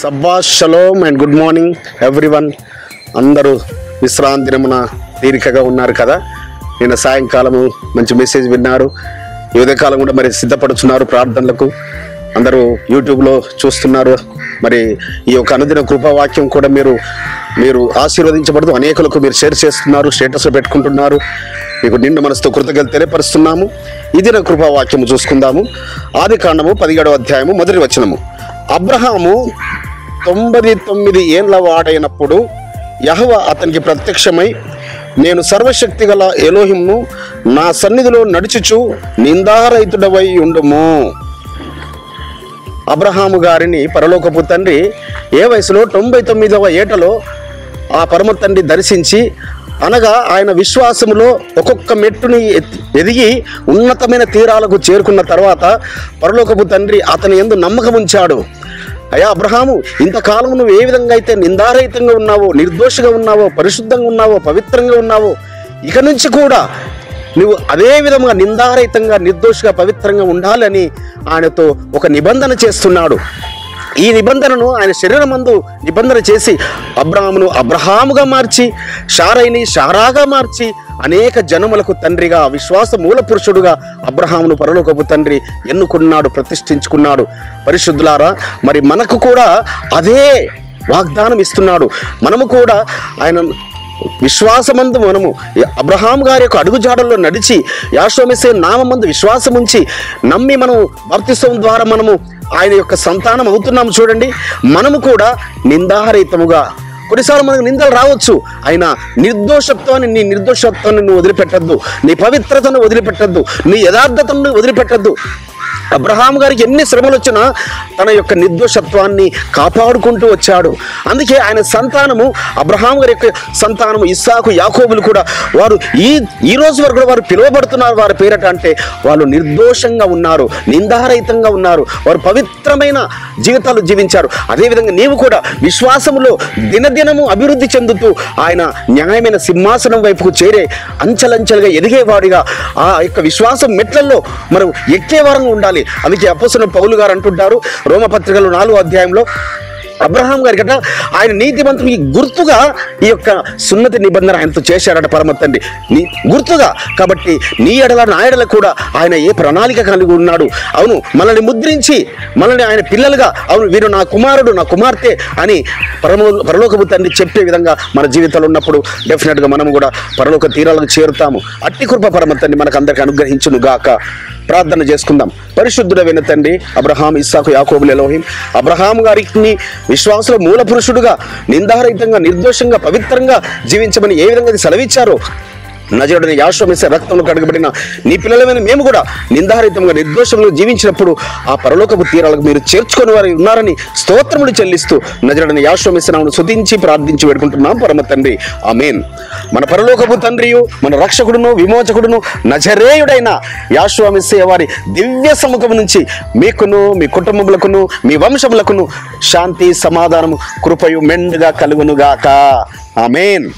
సబ్బాష్ shalom and good morning everyone. అందరూ విశ్రాంతి దినమున తీరికగా ఉన్నారు కదా. నిన్న సాయంకాలము మంచి మెసేజ్ విన్నారు, ఈ ఉదయకాలం కూడా మరి సిద్ధపడుతున్నారు ప్రార్థనలకు. అందరూ యూట్యూబ్లో చూస్తున్నారు. మరి ఈ యొక్క అనుదిన కృపావాక్యం కూడా మీరు ఆశీర్వదించబడుతూ అనేకులకు మీరు షేర్ చేస్తున్నారు, స్టేటస్లో పెట్టుకుంటున్నారు. మీకు నిండు మనసుతో కృతజ్ఞతలు తెలియపరుస్తున్నాము. ఇది నా కృపావాక్యము చూసుకుందాము. ఆదికాండము 17వ అధ్యాయము 1వ వచనము. అబ్రహాము 99 ఏండ్ల వాడైనప్పుడు యెహోవా అతనికి ప్రత్యక్షమై, నేను సర్వశక్తిగల ఎలోహింను, నా సన్నిధిలో నడుచుచు నిందారహితుడవై ఉండుము. అబ్రహాము గారిని పరలోకపు తండ్రి ఏ వయసులో 99వ ఏటలో ఆ పరమ తండ్రి దర్శించి, అనగా ఆయన విశ్వాసములో ఒక్కొక్క మెట్టుని ఎదిగి ఉన్నతమైన తీరాలకు చేరుకున్న తర్వాత పరలోకపు తండ్రి అతని యందు నమ్మకం ఉంచాడు. అయ్యా అబ్రహాము, ఇంతకాలం నువ్వు ఏ విధంగా అయితే నిందారహితంగా ఉన్నావో, నిర్దోషిగా ఉన్నావో, పరిశుద్ధంగా ఉన్నావో, పవిత్రంగా ఉన్నావో, ఇక నుంచి కూడా నువ్వు అదే విధంగా నిందారహితంగా, నిర్దోషిగా, పవిత్రంగా ఉండాలని ఆయనతో ఒక నిబంధన చేస్తున్నాడు. ఈ నిబంధనను ఆయన శరీరమందు నిబంధన చేసి అబ్రహామును అబ్రహాముగా మార్చి, షారైని షారాగా మార్చి, అనేక జనములకు తండ్రిగా, విశ్వాస మూల పురుషుడుగా అబ్రహామును పరలోకపు తండ్రి ఎన్నుకున్నాడు, ప్రతిష్ఠించుకున్నాడు. పరిశుద్ధులారా, మరి మనకు కూడా అదే వాగ్దానం ఇస్తున్నాడు. మనము కూడా ఆయన విశ్వాసమందు మనము అబ్రహాం గారి యొక్క అడుగుజాడల్లో నడిచి యాషోమెస్సే నామందు విశ్వాసం ఉంచి నమ్మి మనము బాప్తిసం ద్వారా మనము ఆయన యొక్క సంతానం అవుతున్నాము. చూడండి, మనము కూడా నిందారహితముగా, కొన్నిసార్లు మనకు నిందలు రావచ్చు, అయినా నీ నిర్దోషత్వాన్ని నువ్వు వదిలిపెట్టద్దు, నీ పవిత్రతను వదిలిపెట్టద్దు, నీ యథార్థతను వదిలిపెట్టద్దు. అబ్రహాం గారికి ఎన్ని శ్రమలు వచ్చినా తన యొక్క నిర్దోషత్వాన్ని కాపాడుకుంటూ వచ్చాడు. అందుకే ఆయన సంతానము, అబ్రహాం గారి యొక్క సంతానము ఇస్సాకు, యాకోబులు కూడా వారు ఈ రోజు వరకు కూడా వారు పిలువబడుతున్నారు వారి పేరట. అంటే వాళ్ళు నిర్దోషంగా ఉన్నారు, నిందారహితంగా ఉన్నారు, వారు పవిత్రమైన జీవితాలు జీవించారు. అదేవిధంగా నీవు కూడా విశ్వాసములో దినదినము అభివృద్ధి చెందుతూ ఆయన న్యాయమైన సింహాసనం వైపుకు చేరే అంచెలంచెలుగా ఎదిగేవాడిగా ఆ యొక్క విశ్వాసం మెట్లల్లో మనం ఎక్కేవారంగా ఉండాలి. అందుకే అపోస్తలుడైన పౌలు గారు అంటుంటారు రోమపత్రికలో 4వ అధ్యాయంలో, అబ్రహాం గారి గట ఆయన నీతిమంతునికి గుర్తుగా ఈ యొక్క సున్నతి నిబంధన ఆయనతో చేశాడట పరమ తండ్రి, నీ గుర్తుగా. కాబట్టి నీ ఎడల నా ఎడల కూడా ఆయన ఏ ప్రణాళిక కలిగి ఉన్నాడు. అవును, మనల్ని ముద్రించి మనల్ని ఆయన పిల్లలుగా, అవును వీరు నా కుమారుడు, నా కుమార్తె అని పరలోకపు తండ్రి చెప్పే విధంగా మన జీవితంలో ఉన్నప్పుడు డెఫినెట్గా మనము కూడా పరలోక తీరాలకు చేరుతాము. అట్టి కృప పరమ తండ్రి మనకు అందరికీ అనుగ్రహించును గాక. ప్రార్థన చేసుకుందాం. పరిశుద్ధుడైన తండ్రి, అబ్రహాం, ఇస్సాకు, యాకోబులు, ఎలోహిం, అబ్రహాం గారికి విశ్వాసంలో మూల పురుషుడుగా నిందారహితంగా, నిర్దోషంగా, పవిత్రంగా జీవించమని ఏ విధంగా సెలవిచ్చారో, నజరుడైన యాషోమెస్సే రక్తంలో కడగబడిన నీ పిల్లలమైన మేము కూడా నిందారహితంగా, నిర్దోషంగా జీవించినప్పుడు ఆ పరలోకపు తీరాలకు మీరు చేర్చుకొని వారు ఉన్నారని స్తోత్రములు చెల్లిస్తూ నజరుడైన యాషోమెస్సే నామమును స్తుతించి ప్రార్థించి వేడుకుంటున్నాం పరమ తండ్రి, ఆమేన్. మన పరలోకపు తండ్రియు, మన రక్షకుడును, విమోచకుడును, నజరేయుడైన యాషోమెస్సే వారి దివ్య సముఖం నుంచి మీకును, మీ కుటుంబములకును, మీ వంశములకును శాంతి, సమాధానము, కృపయు మెండుగా కలుగునుగాక. ఆమేన్.